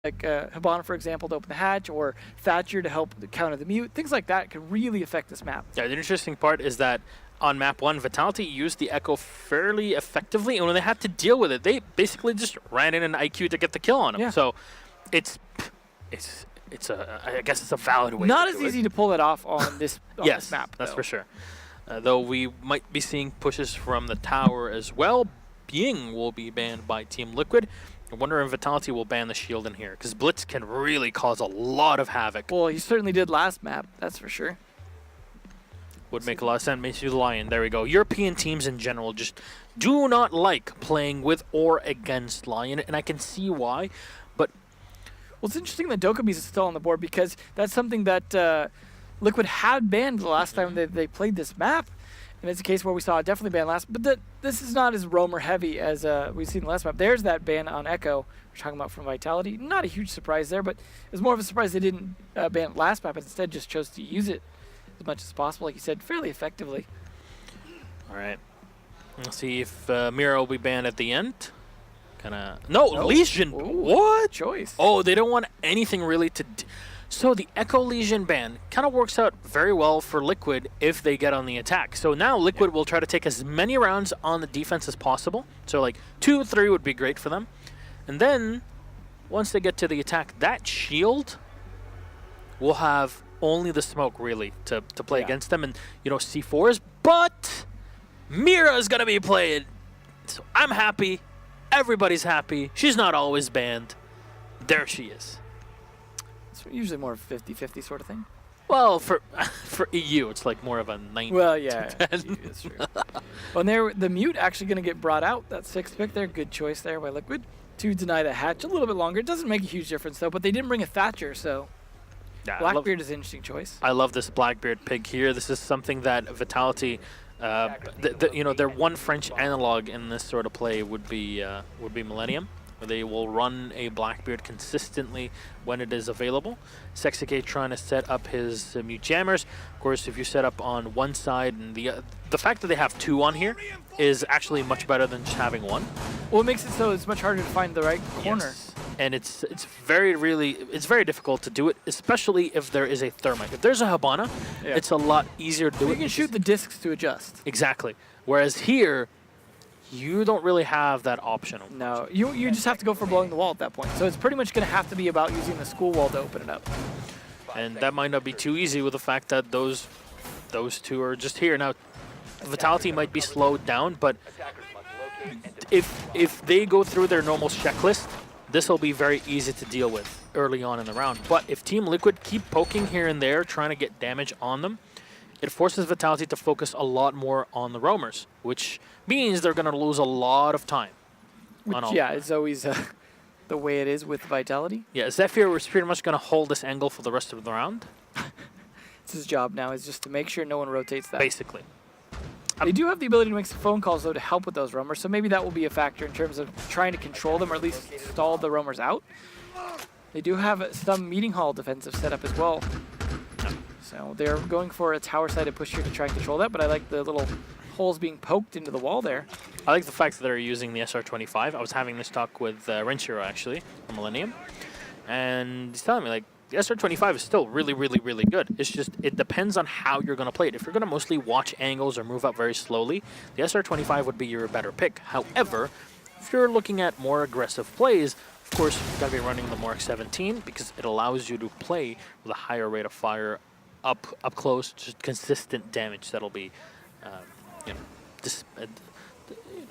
like Hibana, for example, to open the hatch, or Thatcher to help counter the mute. Things like that can really affect this map. Yeah, the interesting part is that on map 1, Vitality used the Echo fairly effectively, and when they had to deal with it, they basically just ran in an IQ to get the kill on him. Yeah. So I guess it's a valid way. Not to as do easy it. to pull it off on this Yes, this map. that's though. for sure. Though we might be seeing pushes from the tower as well. Ying will be banned by Team Liquid. I wonder if Vitality will ban the shield in here, because Blitz can really cause a lot of havoc. Well, he certainly did last map, that's for sure. Would make a lot of sense. Makes you the Lion. There we go. European teams in general just do not like playing with or against Lion, and I can see why. But well, it's interesting that Dokkaebi's is still on the board, because that's something that Liquid had banned the last time they played this map. And it's a case where we saw it definitely ban last, but this is not as roamer heavy as we've seen the last map. There's that ban on Echo we're talking about from Vitality. Not a huge surprise there, but it was more of a surprise they didn't ban it last map, and instead just chose to use it as much as possible, like you said, fairly effectively. all right, let's see if Mira will be banned at the end. No, Legion. Ooh, What choice? Oh, they don't want anything really to. So the Echo Legion ban kind of works out very well for Liquid if they get on the attack. So now Liquid will try to take as many rounds on the defense as possible. So like 2, 3 would be great for them. And then once they get to the attack, that shield will have only the smoke really to play against them, and C4s. But Mira is gonna be played, so I'm happy. Everybody's happy. She's not always banned. There she is. It's usually more of a 50-50 sort of thing. Well, for EU, it's like more of a 90. Well, yeah, 10. that's true. Well, and there, the mute actually going to get brought out. That 6th pick there, good choice there by Liquid to deny the hatch a little bit longer. It doesn't make a huge difference though, but they didn't bring a Thatcher, so Yeah, Blackbeard is an interesting choice. I love this Blackbeard pig here. This is something that Vitality, their one French analog in this sort of play would be Millennium. They will run a Blackbeard consistently when it is available. Sexy trying to set up his mute jammers. Of course, if you set up on one side, and the fact that they have 2 on here is actually much better than just having 1. Well, it makes it so it's much harder to find the right corner. Yes. And it's very difficult to do it, especially if there is a thermite. If there's a Hibana, it's a lot easier to do it. You can shoot the discs to adjust. Exactly. Whereas here, you don't really have that option. No, you just have to go for blowing the wall at that point. So it's pretty much going to have to be about using the school wall to open it up. And that might not be too easy with the fact that those 2 are just here. Now, Vitality might be slowed down, but if they go through their normal checklist, this will be very easy to deal with early on in the round. But if Team Liquid keep poking here and there, trying to get damage on them, it forces Vitality to focus a lot more on the roamers, which means they're going to lose a lot of time. Yeah, it's always the way it is with Vitality. Yeah, Zephyr was pretty much going to hold this angle for the rest of the round. It's his job now, is just to make sure no one rotates that. Basically. They do have the ability to make some phone calls, though, to help with those roamers, so maybe that will be a factor in terms of trying to control them, or at least stall the roamers out. They do have some meeting hall defensive setup as well. So they're going for a tower-sided push here to try and control that, but I like the little holes being poked into the wall there. I like the fact that they're using the SR-25. I was having this talk with Renshiro, actually, from Millennium, and he's telling me, like, the SR-25 is still really, really, really good. It's just, it depends on how you're going to play it. If you're going to mostly watch angles or move up very slowly, the SR-25 would be your better pick. However, if you're looking at more aggressive plays, of course, you've got to be running the Mark 17 because it allows you to play with a higher rate of fire up close, just consistent damage that'll be,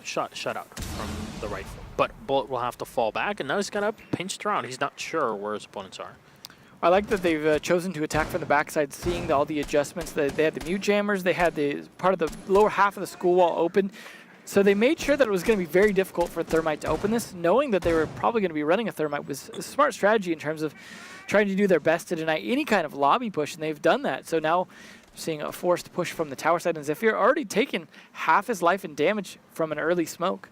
shot out from the rifle. But Bullet will have to fall back, and now he's kind of pinched around. He's not sure where his opponents are. I like that they've chosen to attack from the backside, seeing all the adjustments. They had the mute jammers, they had the part of the lower half of the school wall open. So they made sure that it was going to be very difficult for Thermite to open this, knowing that they were probably going to be running a Thermite was a smart strategy in terms of trying to do their best to deny any kind of lobby push, and they've done that. So now seeing a forced push from the tower side, and Zephyr already taken half his life in damage from an early smoke.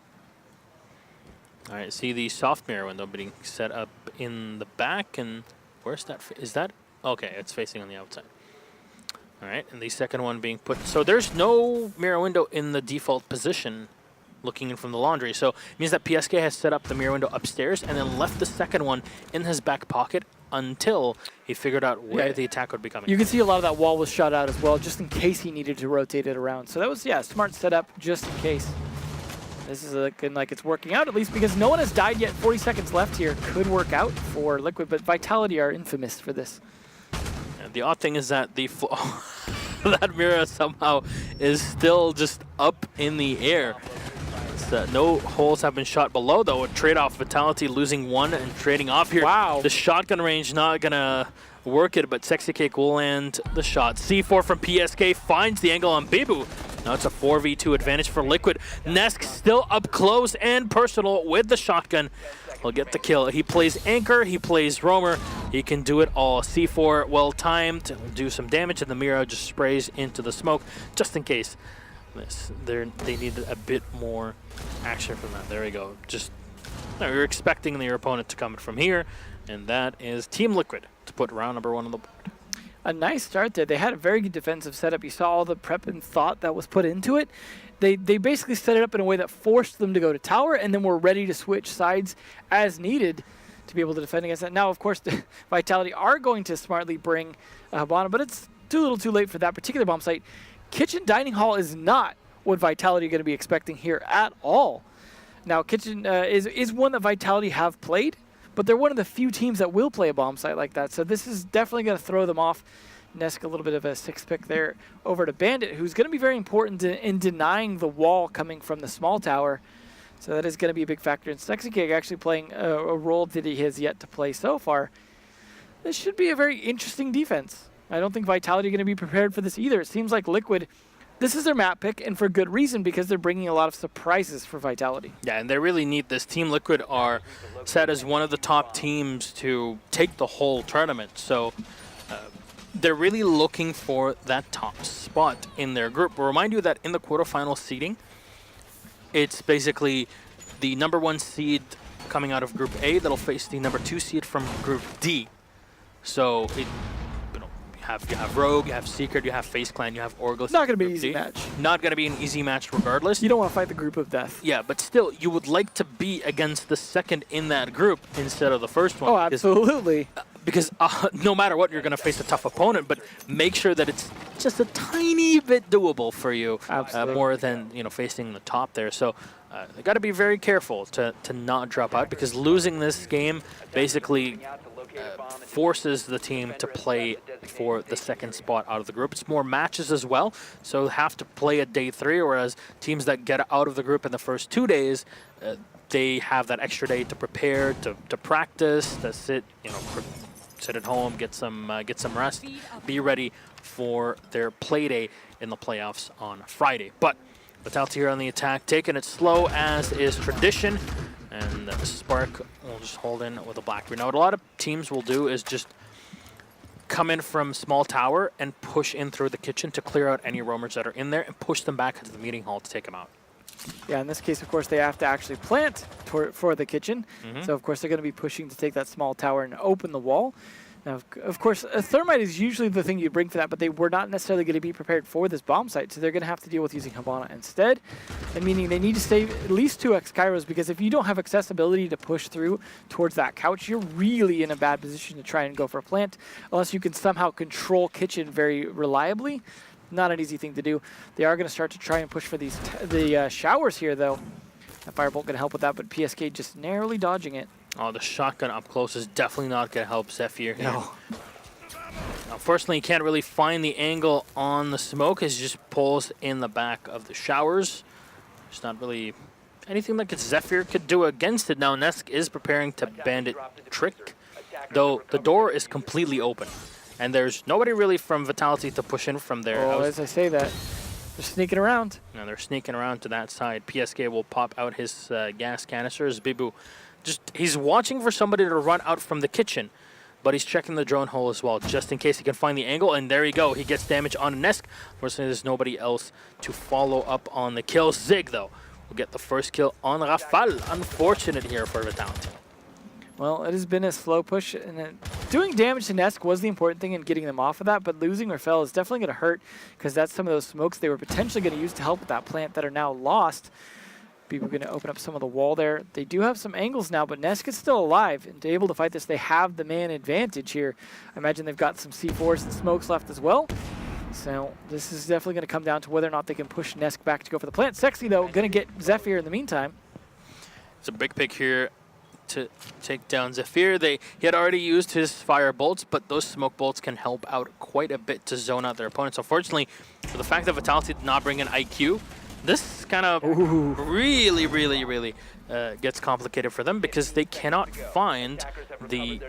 All right, see the soft mirror window being set up in the back, and where's that? Is that? Okay, it's facing on the outside. All right, and the second one being put. So there's no mirror window in the default position looking in from the laundry. So it means that PSK has set up the mirror window upstairs and then left the second one in his back pocket until he figured out where the attack would be coming. You can see a lot of that wall was shot out as well, just in case he needed to rotate it around. So that was, yeah, smart setup just in case. This is looking like it's working out, at least because no one has died yet. 40 seconds left here. Could work out for Liquid, but Vitality are infamous for this. And the odd thing is that the that mirror somehow is still just up in the air. No holes have been shot below, though. A trade-off, Vitality losing one and trading off here. Wow. The shotgun range not going to work it, but Sexy Cake will land the shot. C4 from PSK finds the angle on Bibu. Now it's a 4v2 advantage for Liquid. Nesk still up close and personal with the shotgun. He'll get the kill. He plays Anchor, he plays Roamer. He can do it all. C4 well timed, do some damage, and the Mira just sprays into the smoke just in case. They needed a bit more action from that. There we go. Just you're expecting your opponent to come from here, and that is Team Liquid to put round number 1 on the board. A nice start there. They had a very good defensive setup. You saw all the prep and thought that was put into it. They basically set it up in a way that forced them to go to tower, and then were ready to switch sides as needed to be able to defend against that. Now, of course, the Vitality are going to smartly bring Habana, but it's too little too late for that particular bomb site. Kitchen Dining Hall is not what Vitality are going to be expecting here at all. Now, Kitchen is one that Vitality have played, but they're one of the few teams that will play a bomb site like that. So this is definitely going to throw them off. Nesk a little bit of a 6-pick there over to Bandit, who's going to be very important in denying the wall coming from the small tower. So that is going to be a big factor. And Sexy Cake actually playing a role that he has yet to play so far. This should be a very interesting defense. I don't think Vitality are going to be prepared for this either. It seems like Liquid, this is their map pick, and for good reason, because they're bringing a lot of surprises for Vitality. Yeah, and they really need this. Team Liquid are set as one of the top teams to take the whole tournament. So they're really looking for that top spot in their group. We'll remind you that in the quarterfinal seeding, it's basically the number 1 seed coming out of Group A that'll face the number 2 seed from Group D. So you have Rogue, you have Secret, you have FaZe Clan, you have Orglis. Not going to be an easy match. Not going to be an easy match regardless. You don't want to fight the group of death. Yeah, but still, you would like to be against the second in that group instead of the first one. Oh, absolutely. Because no matter what, you're going to face a tough opponent, but make sure that it's just a tiny bit doable for you, more than facing the top there. So they got to be very careful to not drop out, because losing this game basically forces the team to play for the second spot out of the group. It's more matches as well, so have to play at day 3, whereas teams that get out of the group in the first 2 days, they have that extra day to prepare, to practice, to sit at home, get some rest, be ready for their play day in the playoffs on Friday. But Vitality here on the attack, taking it slow as is tradition. And Spark will just hold in with a Blackbeard. Now, what a lot of teams will do is just come in from small tower and push in through the kitchen to clear out any roamers that are in there and push them back into the meeting hall to take them out. Yeah, in this case, of course, they have to actually plant for the kitchen. So, of course, they're going to be pushing to take that small tower and open the wall. Now, of course, a thermite is usually the thing you bring for that, but they were not necessarily going to be prepared for this bomb site, so they're going to have to deal with using Habana instead, and meaning they need to save at least 2 X-Kairos, because if you don't have accessibility to push through towards that couch, you're really in a bad position to try and go for a plant, unless you can somehow control kitchen very reliably. Not an easy thing to do. They are going to start to try and push for the showers here, though. That Firebolt going to help with that, but PSK just narrowly dodging it. Oh, the shotgun up close is definitely not going to help Zephyr here. No. Unfortunately, he can't really find the angle on the smoke as he just pulls in the back of the showers. There's not really anything like Zephyr could do against it. Now, Nesk is preparing to Bandit trick, though the door is completely open. And there's nobody really from Vitality to push in from there. Oh, as I say that, they're sneaking around. No, they're sneaking around to that side. PSK will pop out his gas canisters. Bibu, he's watching for somebody to run out from the kitchen, but he's checking the drone hole as well, just in case he can find the angle. And there you go. He gets damage on Nesk. Fortunately, there's nobody else to follow up on the kill. Zig, though, will get the first kill on Rafal. Unfortunate here for Vitality. Well, it has been a slow push, and doing damage to Nesk was the important thing in getting them off of that, but losing Rafal is definitely going to hurt, because that's some of those smokes they were potentially going to use to help with that plant that are now lost. People going to open up some of the wall there. They do have some angles now, but Nesk is still alive and able to fight this. They have the man advantage here. I imagine they've got some C4s and smokes left as well. So this is definitely going to come down to whether or not they can push Nesk back to go for the plant. Sexy, though, going to get Zephyr in the meantime. It's a big pick here to take down Zephyr. He had already used his fire bolts, but those smoke bolts can help out quite a bit to zone out their opponents. Unfortunately, for the fact that Vitality did not bring an IQ, this kind of really gets complicated for them because they cannot find the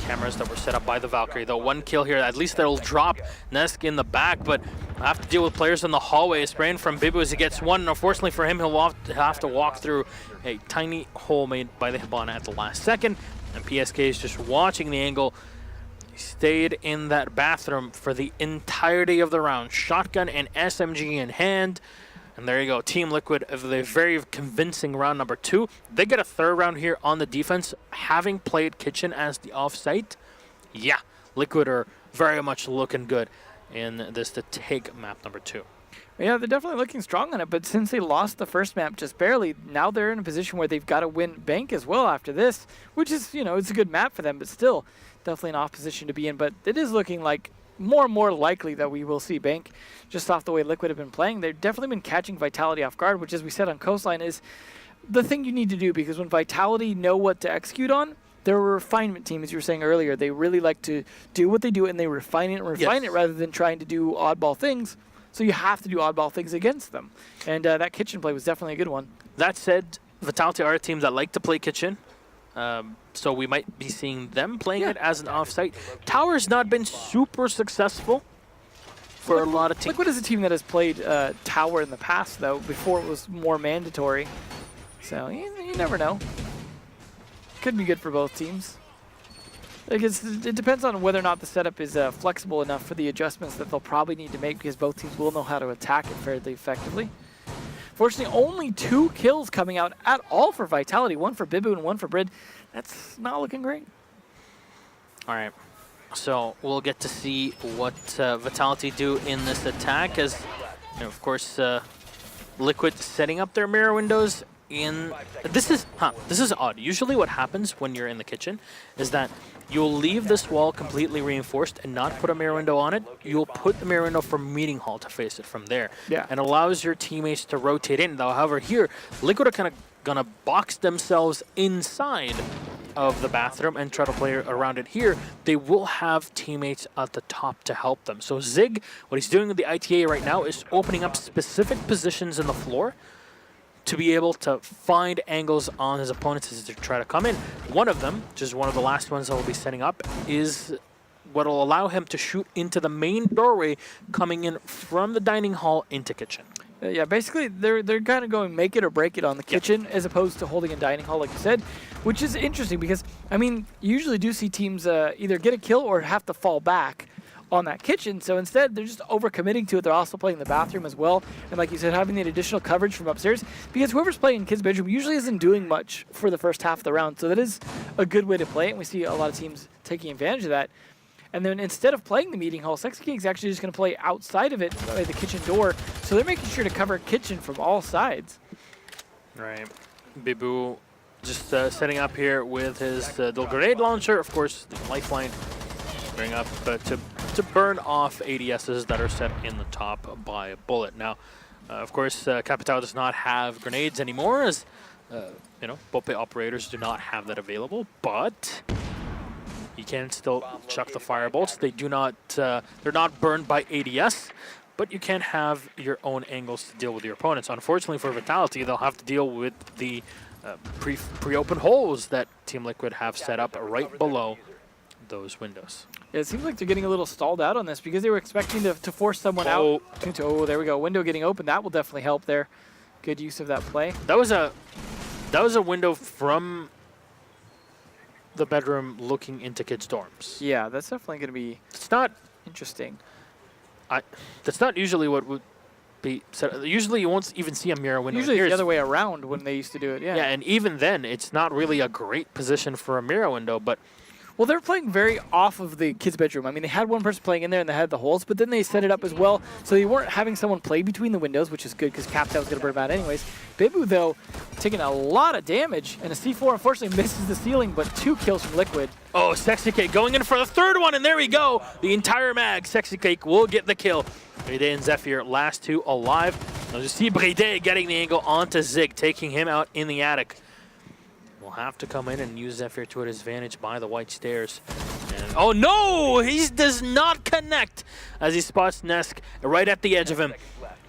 cameras that were set up by the Valkyrie. Though one kill here, at least that'll drop Nesk in the back, but I have to deal with players in the hallway. Spraying from Bibu as he gets one, and unfortunately for him, he'll have to walk through a tiny hole made by the Hibana at the last second, and PSK is just watching the angle. He stayed in that bathroom for the entirety of the round, shotgun and SMG in hand. And there you go, Team Liquid of a very convincing round number 2. They get a third round here on the defense, having played Kitchen as the off-site. Yeah, Liquid are very much looking good in this to take map number 2. Yeah, they're definitely looking strong on it, but since they lost the first map just barely, now they're in a position where they've got to win Bank as well after this, which is, you know, it's a good map for them, but still definitely an off position to be in. But it is looking like more and more likely that we will see Bank just off the way Liquid have been playing. They've definitely been catching Vitality off guard, which, as we said on Coastline, is the thing you need to do, because when Vitality know what to execute on, they're a refinement team, as you were saying earlier. They really like to do what they do, and they refine it rather than trying to do oddball things. So you have to do oddball things against them. And that Kitchen play was definitely a good one. That said, Vitality are a team that like to play Kitchen. So we might be seeing them playing it as an offsite. Tower's not been super successful for a lot of teams. Liquid is a team that has played Tower in the past, though, before it was more mandatory. So you never know. Could be good for both teams. I guess it depends on whether or not the setup is flexible enough for the adjustments that they'll probably need to make, because both teams will know how to attack it fairly effectively. Fortunately, only 2 kills coming out at all for Vitality. 1 for Bibu and 1 for Brid. That's not looking great. All right. So we'll get to see what Vitality do in this attack, as, you know, of course, Liquid setting up their mirror windows in... This is odd. Usually what happens when you're in the kitchen is that you'll leave this wall completely reinforced and not put a mirror window on it. You'll put the mirror window from meeting hall to face it from there. Yeah. And allows your teammates to rotate in. Though, however, here, Liquid are kind of going to box themselves inside of the bathroom and try to play around it here. They will have teammates at the top to help them. So Zig, what he's doing with the ITA right now is opening up specific positions in the floor to be able to find angles on his opponents as they try to come in. One of them, which is one of the last ones that we'll be setting up, is what will allow him to shoot into the main doorway coming in from the dining hall into kitchen. Yeah, basically they're kind of going make it or break it on the kitchen as opposed to holding a dining hall, like you said, which is interesting because, I mean, you usually do see teams either get a kill or have to fall back on that kitchen. So instead, they're just overcommitting to it. They're also playing the bathroom as well. And like you said, having the additional coverage from upstairs, because whoever's playing in kids' bedroom usually isn't doing much for the first half of the round. So that is a good way to play it. And we see a lot of teams taking advantage of that. And then instead of playing the meeting hall, Sexy King's actually just going to play outside of it by the kitchen door. So they're making sure to cover kitchen from all sides. Right. Bibu just setting up here with his dual grenade launcher. Of course, the lifeline bring up to burn off ADSs that are set in the top by a bullet. Now, of course, Capital does not have grenades anymore, as you know, Bope operators do not have that available, but you can still chuck the fire bolts. They do not, they're not burned by ADS, but you can have your own angles to deal with your opponents. Unfortunately for Vitality, they'll have to deal with the pre-open holes that Team Liquid have set up right below those windows. Yeah, it seems like they're getting a little stalled out on this because they were expecting to force someone out. Oh, there we go. Window getting open. That will definitely help there. Good use of that play. That was a window from the bedroom looking into kids' dorms. Yeah, that's definitely going to be. It's not interesting. That's not usually what would be set. Usually, you won't even see a mirror window. Usually, it's the other way around when they used to do it. Yeah. Yeah, and even then, it's not really a great position for a mirror window, but. Well, they're playing very off of the kids' bedroom. I mean, they had one person playing in there and they had the holes, but then they set it up as well, so they weren't having someone play between the windows, which is good because Captain was going to burn them out anyways. Bibu, though, taking a lot of damage, and a C4 unfortunately misses the ceiling, but 2 kills from Liquid. Oh, Sexy Cake going in for the third one, and there we go. The entire mag, Sexy Cake will get the kill. Brede and Zephyr, last 2 alive. Now you see Brede getting the angle onto Zig, taking him out in the attic. Will have to come in and use Zephyr to his advantage by the white stairs. And, oh no! He does not connect as he spots Nesk right at the edge of him.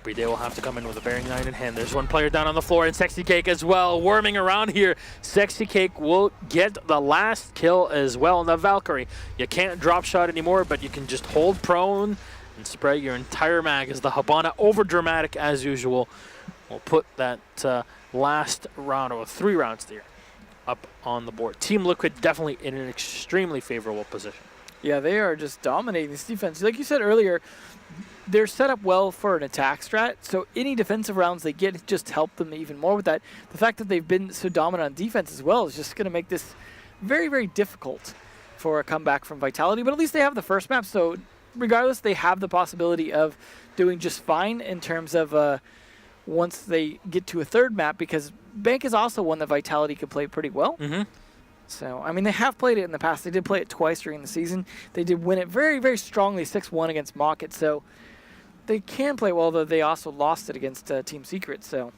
Brede will have to come in with a bearing 9 in hand. There's one player down on the floor, and Sexy Cake as well, worming around here. Sexy Cake will get the last kill as well. And the Valkyrie, you can't drop shot anymore, but you can just hold prone and spray your entire mag as the Habana, over dramatic as usual, will put that last round, or 3 rounds there, up on the board. Team Liquid definitely in an extremely favorable position. Yeah, they are just dominating this defense. Like you said earlier, they're set up well for an attack strat, so any defensive rounds they get just help them even more with that. The fact that they've been so dominant on defense as well is just going to make this very, very difficult for a comeback from Vitality, but at least they have the first map, so regardless, they have the possibility of doing just fine in terms of once they get to a third map, because Bank is also one that Vitality can play pretty well. So, I mean, they have played it in the past. They did play it twice during the season. They did win it very, very strongly, 6-1 against Mocket. So, they can play well, though they also lost it against Team Secret. So,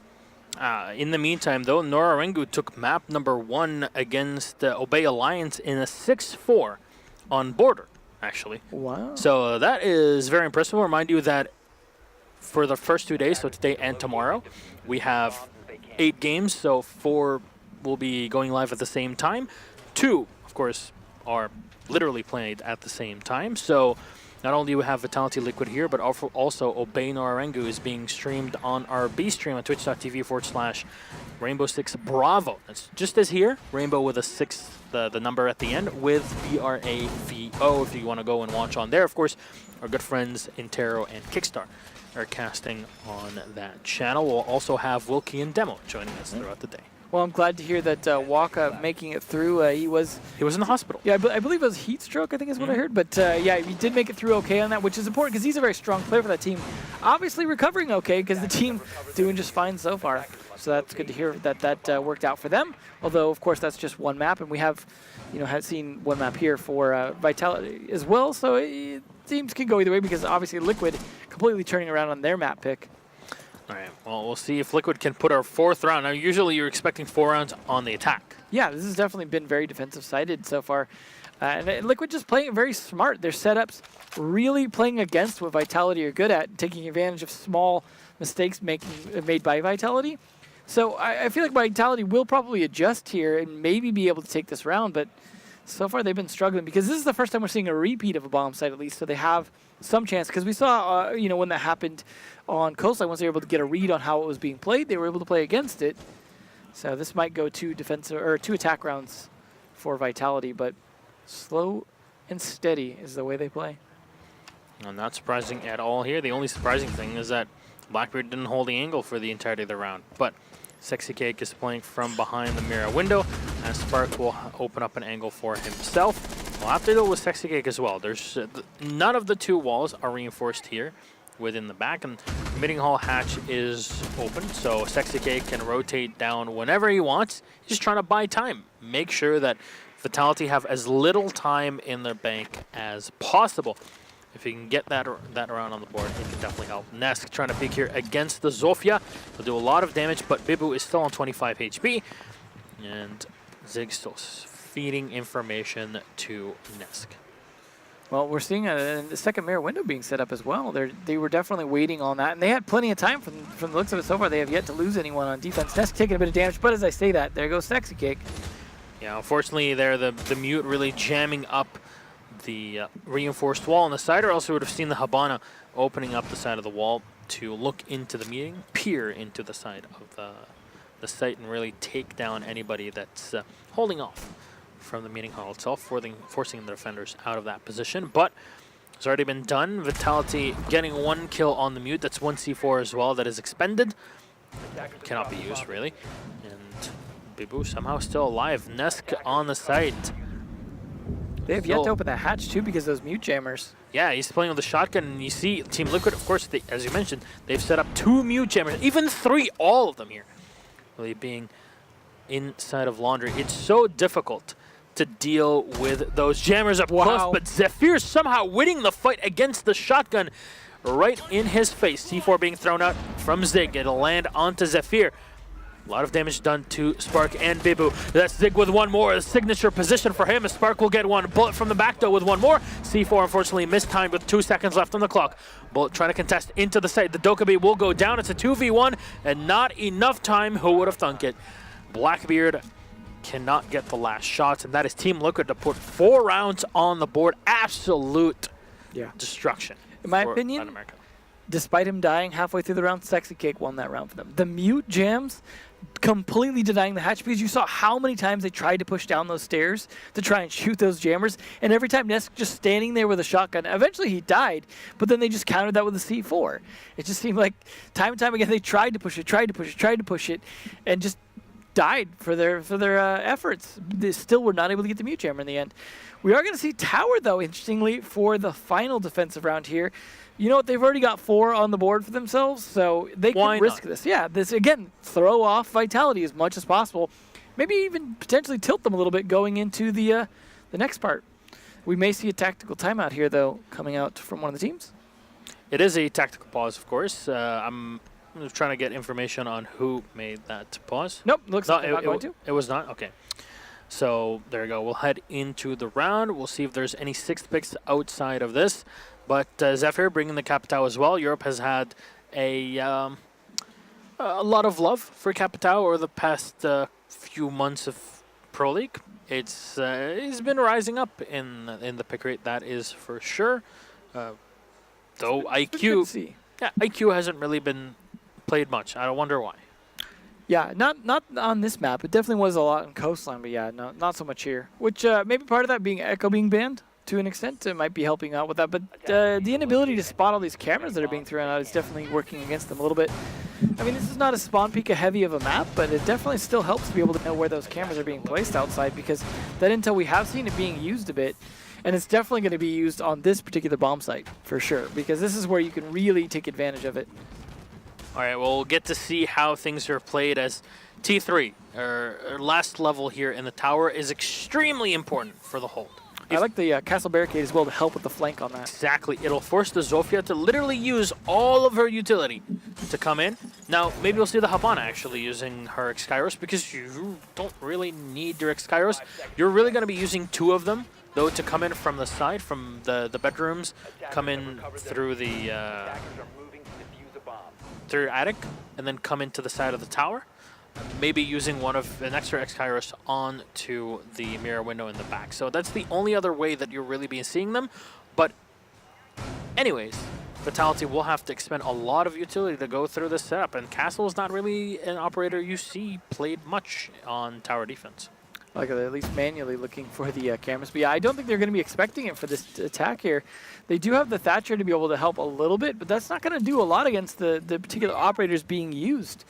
in the meantime, though, Norarengu took map number 1 against Obey Alliance in a 6-4 on Border, actually. Wow. So, that is very impressive. I'll remind you that for the first 2 days, so today and tomorrow, we have 8 games, so 4 will be going live at the same time. 2, of course, are literally played at the same time. So not only do we have Vitality Liquid here, but also Obey Norarengu is being streamed on our B stream on twitch.tv/Rainbow6 Bravo. That's just as here, Rainbow with a 6, the number at the end, with BRAVO if you want to go and watch on there. Of course, our good friends Intero and Kickstar are casting on that channel. We'll also have Wilkie and Demo joining us throughout the day. Well, I'm glad to hear that Waka making it through. He was in the hospital. Yeah, I believe it was heat stroke, I think is what I heard. But yeah, he did make it through okay on that, which is important because he's a very strong player for that team. Obviously recovering okay because the team doing just fine so far. So that's good to hear that worked out for them. Although, of course, that's just one map, and we have, had seen one map here for Vitality as well. So teams can go either way because obviously Liquid completely turning around on their map pick. All right, well, we'll see if Liquid can put our 4th round. Now, usually you're expecting 4 rounds on the attack. Yeah, this has definitely been very defensive-sided so far. And Liquid just playing it very smart. Their setups really playing against what Vitality are good at, taking advantage of small mistakes made by Vitality. So I feel like Vitality will probably adjust here and maybe be able to take this round, but so far they've been struggling because this is the first time we're seeing a repeat of a bomb site at least, so they have some chance. Because we saw, when that happened on Coastline, once they were able to get a read on how it was being played, they were able to play against it. So this might go 2 defensive or 2 attack rounds for Vitality, but slow and steady is the way they play. Well, not surprising at all here. The only surprising thing is that Blackbeard didn't hold the angle for the entirety of the round, but Sexy Cake is playing from behind the mirror window, and Spark will open up an angle for himself. We'll have to deal with Sexy Cake as well. There's none of the 2 walls are reinforced here within the back, and the meeting hall hatch is open, so Sexy Cake can rotate down whenever he wants. He's just trying to buy time. Make sure that Vitality have as little time in their bank as possible. If he can get that around on the board, it can definitely help. Nesk trying to peek here against the Zofia. He'll do a lot of damage, but Bibu is still on 25 HP. And Zig still feeding information to Nesk. Well, we're seeing the second mirror window being set up as well. They were definitely waiting on that, and they had plenty of time from the looks of it so far. They have yet to lose anyone on defense. Nesk taking a bit of damage, but as I say that, there goes Sexy Cake. Yeah, unfortunately there, the mute really jamming up the reinforced wall on the side, or else we would have seen the Habana opening up the side of the wall to look into the meeting, peer into the side of the site, and really take down anybody that's holding off from the meeting hall itself, forcing the defenders out of that position. But it's already been done. Vitality getting 1 kill on the mute. That's 1 C4 as well that is expended. Cannot be used, really. And Bibu somehow still alive. Nesk on the site. They have yet to open that hatch, too, because of those mute jammers. Yeah, he's playing with the shotgun, and you see Team Liquid, of course, as you mentioned, they've set up 2 mute jammers, even 3, all of them here, really being inside of Laundry. It's so difficult to deal with those jammers up close, but Zephyr somehow winning the fight against the shotgun right in his face. C4 being thrown out from Zig. It'll land onto Zephyr. A lot of damage done to Spark and Bibu. That's Zig with one more. A signature position for him. Spark will get one. Bullet from the back though with one more. C4 unfortunately mistimed with 2 seconds left on the clock. Bullet trying to contest into the site. The Dokkaebi will go down. It's a 2v1 and not enough time. Who would have thunk it? Blackbeard cannot get the last shots, and that is Team Liquid to put 4 rounds on the board. Absolute destruction. In my opinion, despite him dying halfway through the round, Sexy Cake won that round for them. The mute jams completely denying the hatch, because you saw how many times they tried to push down those stairs to try and shoot those jammers, and every time Nesk just standing there with a shotgun. Eventually he died, but then they just countered that with a C4. It just seemed like time and time again they tried to push it, and just died for their efforts. They still were not able to get the mute jammer in the end. We are going to see Tower, though, interestingly, for the final defensive round here. You know what? They've already got 4 on the board for themselves, so they can risk this. Yeah, this, again, throw off Vitality as much as possible. Maybe even potentially tilt them a little bit going into the next part. We may see a tactical timeout here, though, coming out from one of the teams. It is a tactical pause, of course. I'm trying to get information on who made that pause. Nope, looks like they're not going to. It was not? Okay. So there you go. We'll head into the round. We'll see if there's any 6th picks outside of this. But Zephyr bringing the Capitao as well. Europe has had a lot of love for Capitao over the past few months of Pro League. He's been rising up in the pick rate, that is for sure. Though IQ hasn't really been played much. I wonder why. Yeah, not on this map. It definitely was a lot on Coastline, but yeah, no, not so much here. Which maybe part of that being Echo being banned to an extent, it might be helping out with that. But the inability to spot all these cameras that are being thrown out is definitely working against them a little bit. I mean, this is not a spawn peek heavy of a map, but it definitely still helps to be able to know where those cameras are being placed outside, because that intel, we have seen it being used a bit. And it's definitely going to be used on this particular bomb site, for sure, because this is where you can really take advantage of it. All right, well, we'll get to see how things are played as T3, our last level here in the tower, is extremely important for the hold. I like the castle barricade as well to help with the flank on that. Exactly. It'll force the Zofia to literally use all of her utility to come in. Now, maybe we'll see the Habana actually using her X-Kairos, because you don't really need your X-Kairos. You're really going to be using 2 of them, though, to come in from the side, from the bedrooms, come in through the through attic, and then come into the side of the tower. Maybe using an extra X-Kairos onto the mirror window in the back. So that's the only other way that you'll really be seeing them. But anyways, Vitality will have to expend a lot of utility to go through this setup, and Castle is not really an operator you see played much on tower defense. Like they're at least manually looking for the cameras. But yeah, I don't think they're going to be expecting it for this attack here. They do have the Thatcher to be able to help a little bit, but that's not going to do a lot against the particular operators being used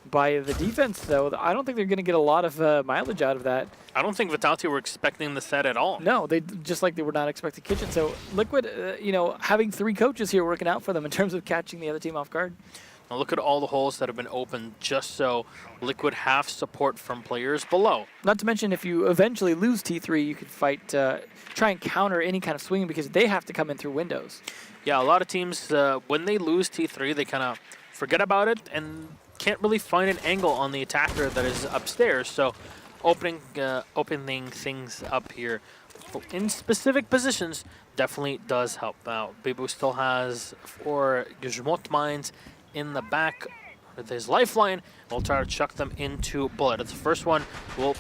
by the defense, though. I don't think they're going to get a lot of mileage out of that. I don't think Vitality were expecting the set at all. No, they just like they were not expecting Kitchen. So Liquid, you know, having 3 coaches here working out for them in terms of catching the other team off guard. Now look at all the holes that have been opened just so Liquid have support from players below. Not to mention, if you eventually lose T3, you could fight, try and counter any kind of swinging, because they have to come in through windows. Yeah, a lot of teams, when they lose T3, they kind of forget about it and can't really find an angle on the attacker that is upstairs. So opening things up here in specific positions definitely does help. Now, Bibu still has 4 Gizmot mines in the back with his lifeline. We'll try to chuck them into Bullet. It's the first one. We'll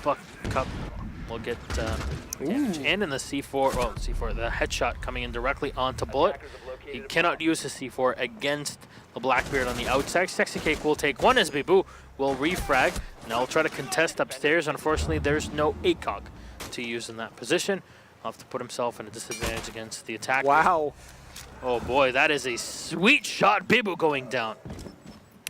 get damage. And in the C4, the headshot coming in directly onto Bullet. He cannot use his C4 against the Blackbeard on the outside. Sexy Cake will take one as Bibu will refrag. Now he'll try to contest upstairs. Unfortunately, there's no ACOG to use in that position. He'll have to put himself in a disadvantage against the attacker. Wow. Oh boy, that is a sweet shot. Bibu going down.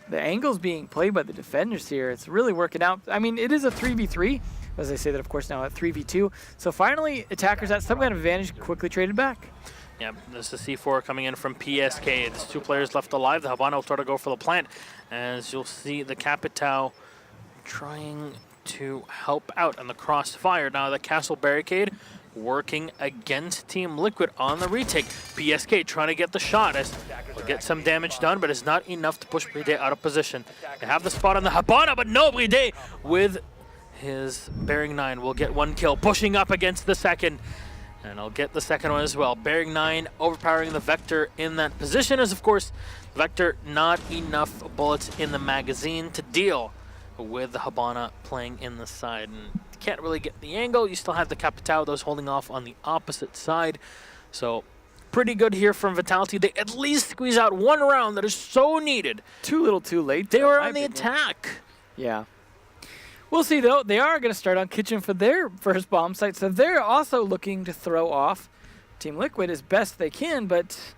The angles being played by the defenders here, it's really working out. I mean, it is a 3v3, As they say that, of course, now at 3v2. So finally, attackers at some kind of advantage quickly traded back. Yeah, this is C4 coming in from PSK. There's 2 players left alive. The Habana will try to go for the plant. As you'll see, the Capitao trying to help out on the crossfire. Now the Castle Barricade working against Team Liquid on the retake. PSK trying to get the shot as will get some damage done, but it's not enough to push Bride out of position. They have the spot on the Habana, but no, Bride with his Bearing 9 will get 1 kill, pushing up against the second. And I'll get the second one as well. Bearing 9 overpowering the Vector in that position as, of course, Vector not enough bullets in the magazine to deal with the Habana playing in the side. And can't really get the angle. You still have the Capitao, those holding off on the opposite side. So pretty good here from Vitality. They at least squeeze out 1 round that is so needed. Too little too late. They were on the attack. Yeah. We'll see, though. They are going to start on Kitchen for their first bomb site, so they're also looking to throw off Team Liquid as best they can, but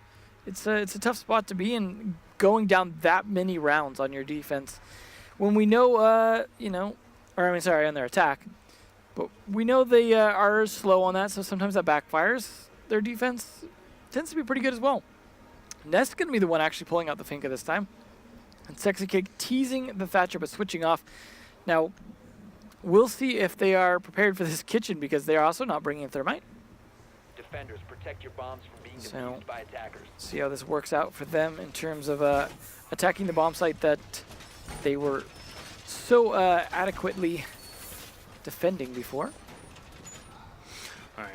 it's a tough spot to be in, going down that many rounds on your defense. When we know, on their attack, but we know they are slow on that, so sometimes that backfires. Their defense tends to be pretty good as well. Nest's going to be the one actually pulling out the Finka this time. And Sexy Cake teasing the Thatcher, but switching off. Now, we'll see if they are prepared for this kitchen because they are also not bringing in thermite. Defenders, protect your bombs from being defused by attackers. See how this works out for them in terms of attacking the bomb site that they were so adequately defending before. All right.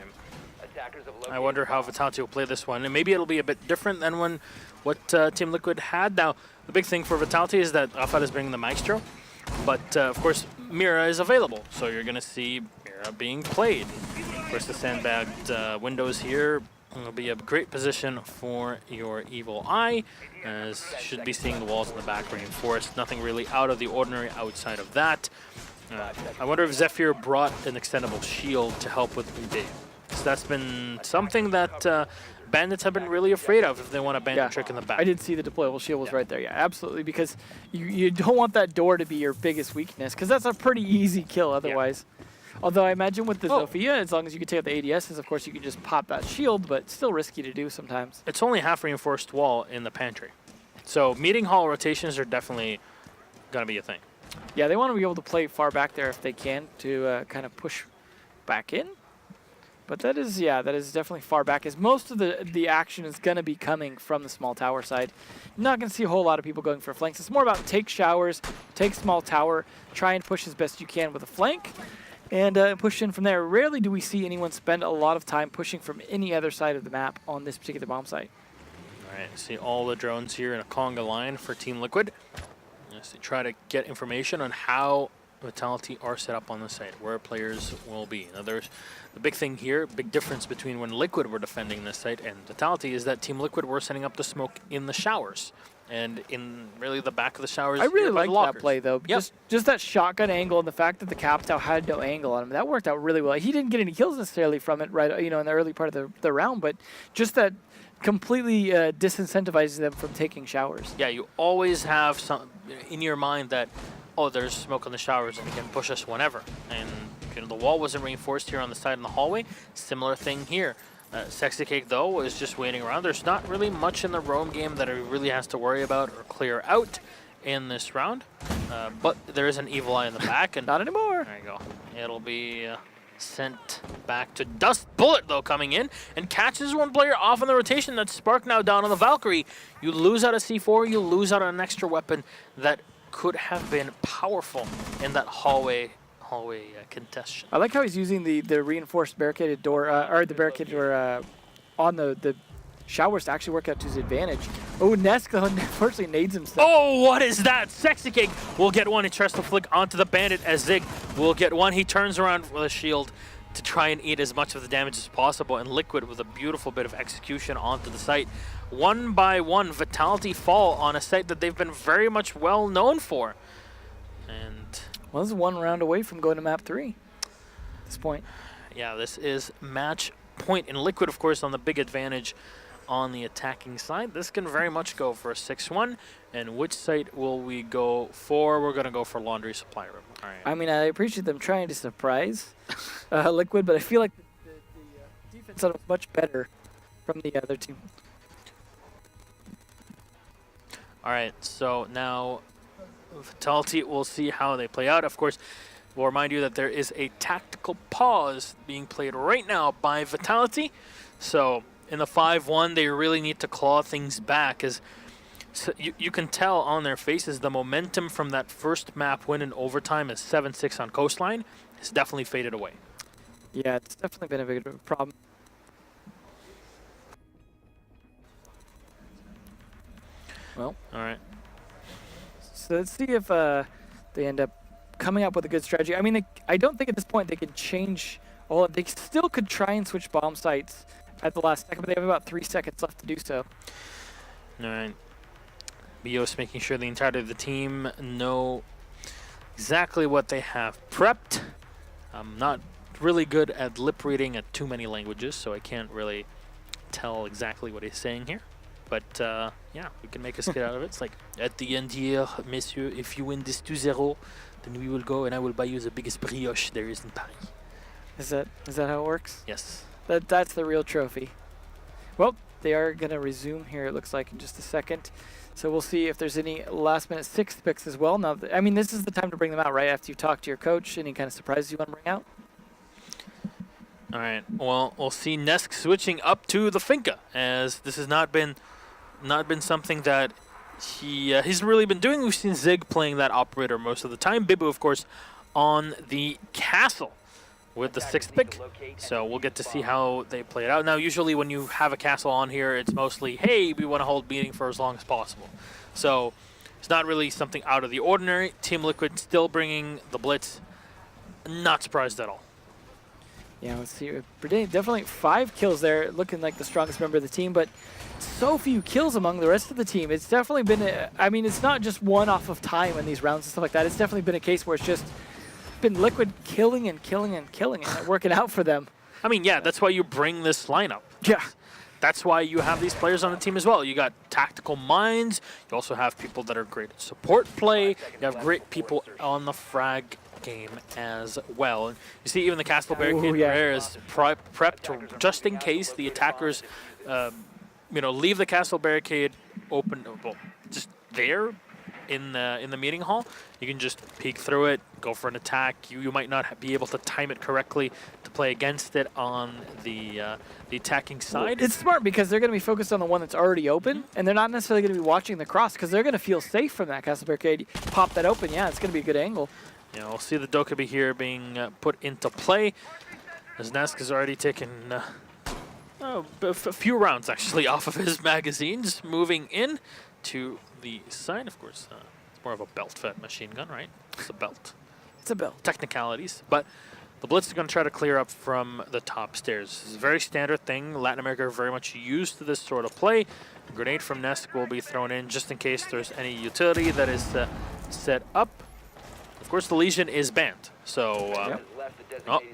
I wonder how Vitality will play this one, and maybe it'll be a bit different than what Team Liquid had. Now, the big thing for Vitality is that Afad is bringing the Maestro. But, of course, Mira is available, so you're going to see Mira being played. Of course, the sandbagged windows here will be a great position for your Evil Eye, as you should be seeing the walls in the back reinforced. Nothing really out of the ordinary outside of that. I wonder if Zephyr brought an extendable shield to help with Uday. So that's been something that Bandits have been really afraid of if they want a bandit trick in the back. I did see the deployable shield was right there. Yeah, absolutely, because you don't want that door to be your biggest weakness, because that's a pretty easy kill otherwise. Yeah. Although I imagine with the Zofia, as long as you can take out the ADSs, of course you can just pop that shield, but still risky to do sometimes. It's only half reinforced wall in the pantry. So meeting hall rotations are definitely going to be a thing. Yeah, they want to be able to play far back there if they can to kind of push back in. But that is definitely far back, as most of the action is going to be coming from the small tower side. You're not going to see a whole lot of people going for flanks. It's more about take showers, take small tower, try and push as best you can with a flank, and push in from there. Rarely do we see anyone spend a lot of time pushing from any other side of the map on this particular bomb site. All right, see all the drones here in a conga line for Team Liquid. As they try to get information on how Vitality are set up on the site, where players will be. Now there's the big thing here, big difference between when Liquid were defending this site and Vitality is that Team Liquid were setting up the smoke in the showers. And in really the back of the showers. I really like that play though. Yep. Just that shotgun angle and the fact that the Capitao had no angle on him, that worked out really well. He didn't get any kills necessarily from it, right? In the early part of the round, but just that completely disincentivizes them from taking showers. Yeah, you always have some in your mind that, oh, there's smoke in the showers and you can push us whenever. And the wall wasn't reinforced here on the side in the hallway. Similar thing here. Sexy Cake, though, is just waiting around. There's not really much in the roam game that he really has to worry about or clear out in this round. But there is an Evil Eye in the back. And not anymore. There you go. It'll be sent back to Dust Bullet, though, coming in and catches one player off on the rotation. That's Spark now down on the Valkyrie. You lose out a C4, you lose out on an extra weapon that could have been powerful in that hallway contestation. I like how he's using the reinforced barricaded door, or the barricaded door on the showers to actually work out to his advantage. Oh, Neska unfortunately nades himself. Oh, what is that? Sexy Cake will get one. He tries to flick onto the bandit as Zig will get one. He turns around with a shield to try and eat as much of the damage as possible, and Liquid with a beautiful bit of execution onto the site. One by one, Vitality fall on a site that they've been very much well known for. And well, this is 1 round away from going to map 3 at this point. Yeah, this is match point. And Liquid, of course, on the big advantage on the attacking side. This can very much go for a 6-1. And which site will we go for? We're going to go for laundry supply room. All right. I mean, I appreciate them trying to surprise Liquid, but I feel like the defense is much better from the other team. All right, so now Vitality, we'll see how they play out. Of course, we'll remind you that there is a tactical pause being played right now by Vitality. So in the 5-1, they really need to claw things back, as so you can tell on their faces the momentum from that first map win in overtime is 7-6 on Coastline has definitely faded away. Yeah, it's definitely been a big problem. Well, all right. So let's see if they end up coming up with a good strategy. I mean, I don't think at this point they could change all. They still could try and switch bomb sites at the last second, but they have about 3 seconds left to do so. All right. Bios making sure the entirety of the team know exactly what they have prepped. I'm not really good at lip reading at too many languages, so I can't really tell exactly what he's saying here. But yeah, we can make a skit out of it. It's like, at the end here, messieurs, if you win this 2-0, then we will go and I will buy you the biggest brioche there is in Paris. Is that how it works? Yes. That's the real trophy. Well, they are going to resume here, it looks like, in just a second. So we'll see if there's any last-minute sixth picks as well. Now, I mean, this is the time to bring them out, right? After you talk to your coach, any kind of surprises you want to bring out? All right. Well, we'll see Nesk switching up to the Finca, as this has not been something that he's really been doing. We've seen Zig playing that operator most of the time. Bibu, of course, on the castle with the sixth pick. So we'll get to see how they play it out. Now, usually when you have a castle on here, it's mostly, hey, we want to hold meeting for as long as possible. So it's not really something out of the ordinary. Team Liquid still bringing the blitz. Not surprised at all. Yeah, let's see. Definitely 5 kills there, looking like the strongest member of the team, but so few kills among the rest of the team. It's definitely been, I mean, it's not just one off of time in these rounds and stuff like that. It's definitely been a case where it's just been Liquid killing and killing and killing and working out for them. I mean, yeah, that's why you bring this lineup. Yeah. That's why you have these players on the team as well. You got tactical minds. You also have people that are great at support play. You have great people on the frag game as well. And you see even the castle barricade there is prepped just in case the attackers leave the castle barricade open, well, just there in the meeting hall. You can just peek through it, go for an attack. You might not be able to time it correctly to play against it on the attacking side. It's smart because they're going to be focused on the one that's already open, and they're not necessarily going to be watching the cross because they're going to feel safe from that castle barricade. Pop that open, yeah, it's going to be a good angle. Yeah, we'll see the Dokkaebi here being put into play, as Nesk has already taken a few rounds actually off of his magazines, moving in to the side. Of course, it's more of a belt-fed machine gun, right? It's a belt. It's a belt. Technicalities, but the Blitz is going to try to clear up from the top stairs. This is a very standard thing. Latin America are very much used to this sort of play. A grenade from Nesk will be thrown in just in case there's any utility that is set up. Of course, the Legion is banned, so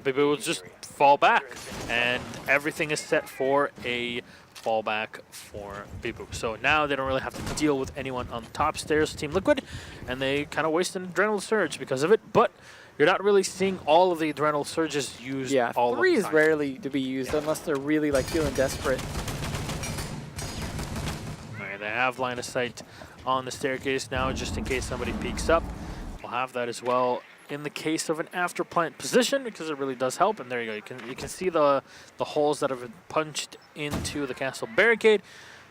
Bibu will just fall back, and everything is set for a fallback for Bibu. So now they don't really have to deal with anyone on the top stairs, Team Liquid, and they kind of waste an Adrenal Surge because of it, but you're not really seeing all of the Adrenal Surges used all the time. 3 is rarely to be used unless they're really like feeling desperate. All right, they have line of sight on the staircase now just in case somebody peeks up. We'll have that as well in the case of an after plant position because it really does help. And there you go. You can see the holes that have been punched into the castle barricade.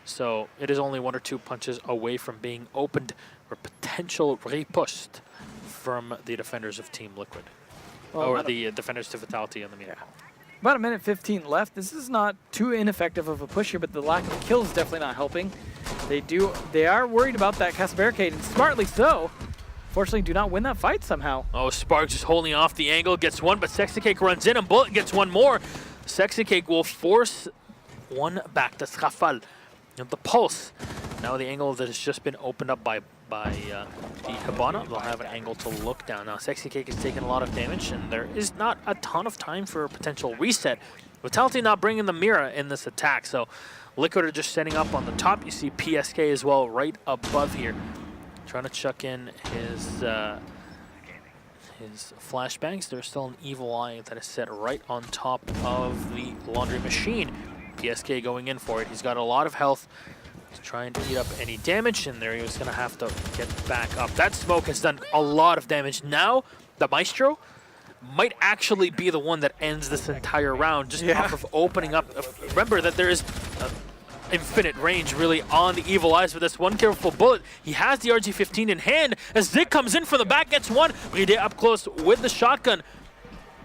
So it is only 1 or 2 punches away from being opened for potential riposte from the defenders of Team Liquid. Well, or the defenders to Vitality in the meeting hall. About 1:15 left. This is not too ineffective of a push here, but the lack of kills is definitely not helping. They are worried about that castle barricade, and smartly so. Fortunately, do not win that fight somehow. Oh, Spark just holding off the angle, gets one, but Sexy Cake runs in and Bullet gets one more. Sexy Cake will force one back. That's Rafal. The Pulse. Now the angle that has just been opened up by the Hibana, they'll have an angle to look down. Now Sexy Cake is taking a lot of damage, and there is not a ton of time for a potential reset Vitality not bringing the mirror in this attack, so Liquid are just setting up on the top. You see PSK as well right above here. Trying to chuck in his flashbangs. There's still an evil eye that is set right on top of the laundry machine. PSK going in for it. He's got a lot of health. He's trying to eat up any damage, and there he was going to have to get back up. That smoke has done a lot of damage. Now, the Maestro might actually be the one that ends this entire round just off of opening up. Remember that there is infinite range really on the evil eyes with this one careful bullet. He has the RG-15 in hand as Zig comes in from the back, gets one. Bride up close with the shotgun.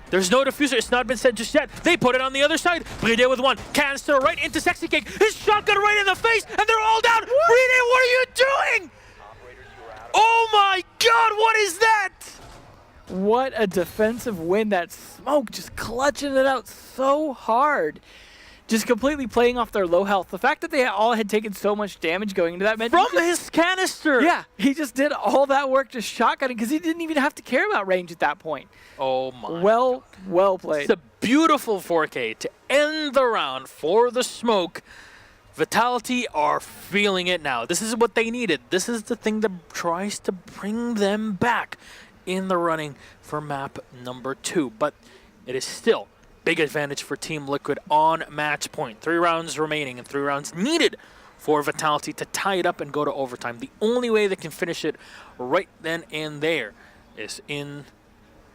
There's no diffuser, it's not been said just yet. They put it on the other side. Bride with one, canister right into Sexy Cake. His shotgun right in the face, and they're all down. Bride, what are you doing? Oh my God, what is that? What a defensive win. That smoke just clutching it out so hard. Just completely playing off their low health. The fact that they all had taken so much damage going into that meant from his canister. Yeah, he just did all that work just shotgunning because he didn't even have to care about range at that point. Oh my. Well played. It's a beautiful 4K to end the round for the smoke. Vitality are feeling it now. This is what they needed. This is the thing that tries to bring them back in the running for map number 2. But it is still big advantage for Team Liquid on match point. 3 rounds remaining and 3 rounds needed for Vitality to tie it up and go to overtime. The only way they can finish it right then and there is in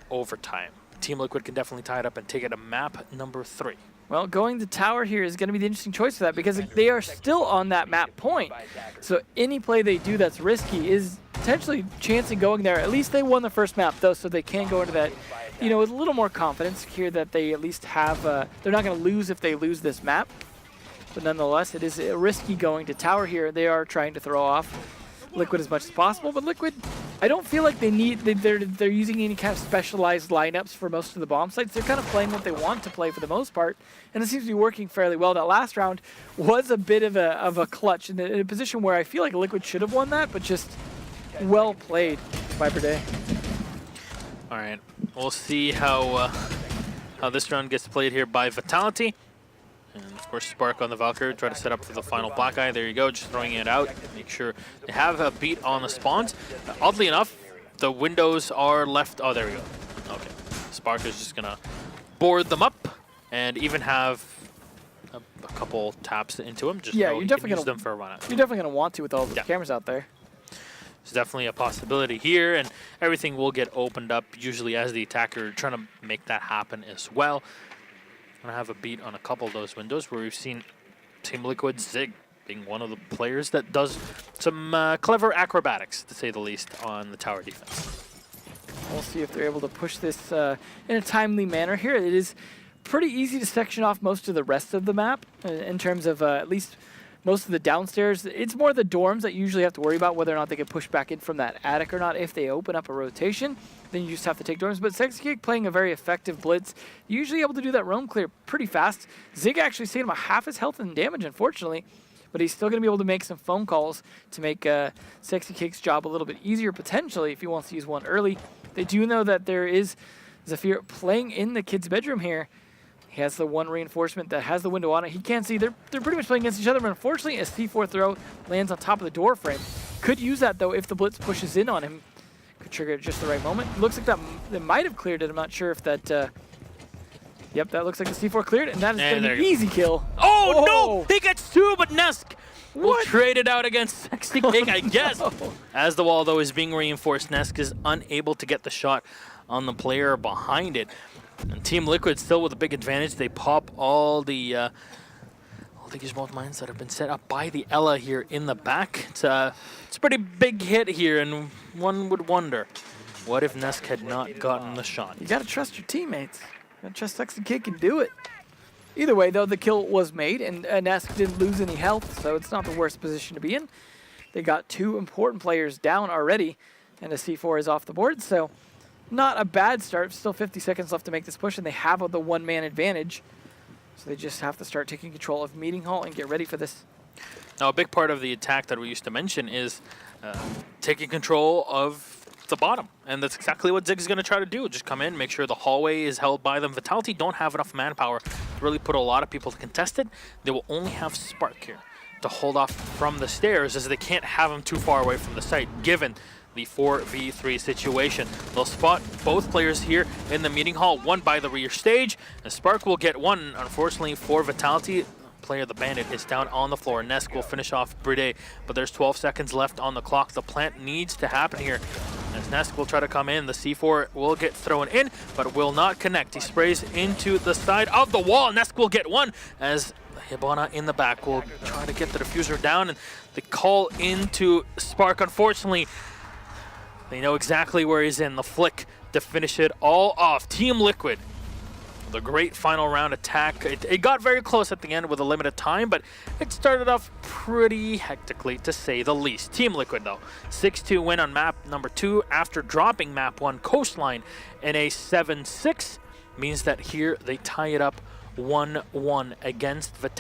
overtime. Team Liquid can definitely tie it up and take it to map number 3. Well, going to tower here is going to be the interesting choice for that because they are still on that map point. So any play they do that's risky is potentially chancing going there. At least they won the first map, though, so they can go into that, you know, with a little more confidence here that they at least have, they're not going to lose if they lose this map. But nonetheless, it is risky going to tower here. They are trying to throw off Liquid as much as possible, but Liquid, I don't feel like they need, they're using any kind of specialized lineups for most of the bomb sites. They're kind of playing what they want to play for the most part, and it seems to be working fairly well. That last round was a bit of a clutch in a position where I feel like Liquid should have won that, but just well played by Bride. All right, we'll see how this round gets played here by Vitality. And of course, Spark on the Valkyrie, try to set up for the final black eye. There you go, just throwing it out. Make sure they have a beat on the spawns. Oddly enough, the windows are left. Oh, there we go. Okay. Spark is just gonna board them up and even have a couple taps into them. Just Yeah, so you're he definitely can use gonna, them for a run out. you're definitely going to want to with all the cameras out there. It's definitely a possibility here, and everything will get opened up usually as the attacker trying to make that happen as well. Gonna have a beat on a couple of those windows where we've seen Team Liquid Zig being one of the players that does some clever acrobatics, to say the least, on the tower defense. We'll see if they're able to push this in a timely manner here. It is pretty easy to section off most of the rest of the map in terms of at least most of the downstairs. It's more the dorms that you usually have to worry about whether or not they can push back in from that attic or not. If they open up a rotation, then you just have to take dorms. But Sexy Cake playing a very effective blitz, usually able to do that roam clear pretty fast. Zig actually saved him half his health and damage, unfortunately, but he's still going to be able to make some phone calls to make Sexy Cake's job a little bit easier, potentially, if he wants to use one early. They do know that there is Zafir playing in the kid's bedroom here. He has the one reinforcement that has the window on it. He can't see. They're pretty much playing against each other, but unfortunately, a C4 throw lands on top of the door frame. Could use that, though, if the blitz pushes in on him. Could trigger it at just the right moment. Looks like that might have cleared it. I'm not sure if that... Yep, that looks like the C4 cleared, and that is going to be an easy kill. Oh, no! He gets 2, but Nesk will trade it out against Sexy Cake, I guess. No. As the wall, though, is being reinforced, Nesk is unable to get the shot on the player behind it. And Team Liquid still with a big advantage. They pop all the gizmo mines that have been set up by the Ella here in the back. It's a pretty big hit here, and one would wonder, what if Nesk had not gotten the shot? You got to trust your teammates. You got to trust Sexy Cake can do it. Either way, though, the kill was made, and Nesk didn't lose any health, so it's not the worst position to be in. They got 2 important players down already, and a C4 is off the board, so not a bad start. Still 50 seconds left to make this push, and they have the one-man advantage. So they just have to start taking control of Meeting Hall and get ready for this. Now, a big part of the attack that we used to mention is taking control of the bottom. And that's exactly what Zig is going to try to do. Just come in, make sure the hallway is held by them. Vitality don't have enough manpower really put a lot of people to contest it. They will only have Spark here to hold off from the stairs, as they can't have him too far away from the site, given the 4v3 situation. They'll spot both players here in the meeting hall, one by the rear stage, and Spark will get one, unfortunately, for Vitality. Player, the Bandit, is down on the floor. Nesk will finish off Bride, but there's 12 seconds left on the clock. The plant needs to happen here, as Nesk will try to come in. The C4 will get thrown in, but will not connect. He sprays into the side of the wall. Nesk will get one, as Hibana in the back will try to get the diffuser down, and the call into Spark, unfortunately, they know exactly where he's in. The flick to finish it all off. Team Liquid, the great final round attack. It got very close at the end with a limited time, but it started off pretty hectically, to say the least. Team Liquid, though, 6-2 win on map number 2 after dropping map 1 Coastline in a 7-6, means that here they tie it up 1-1 against Vitality.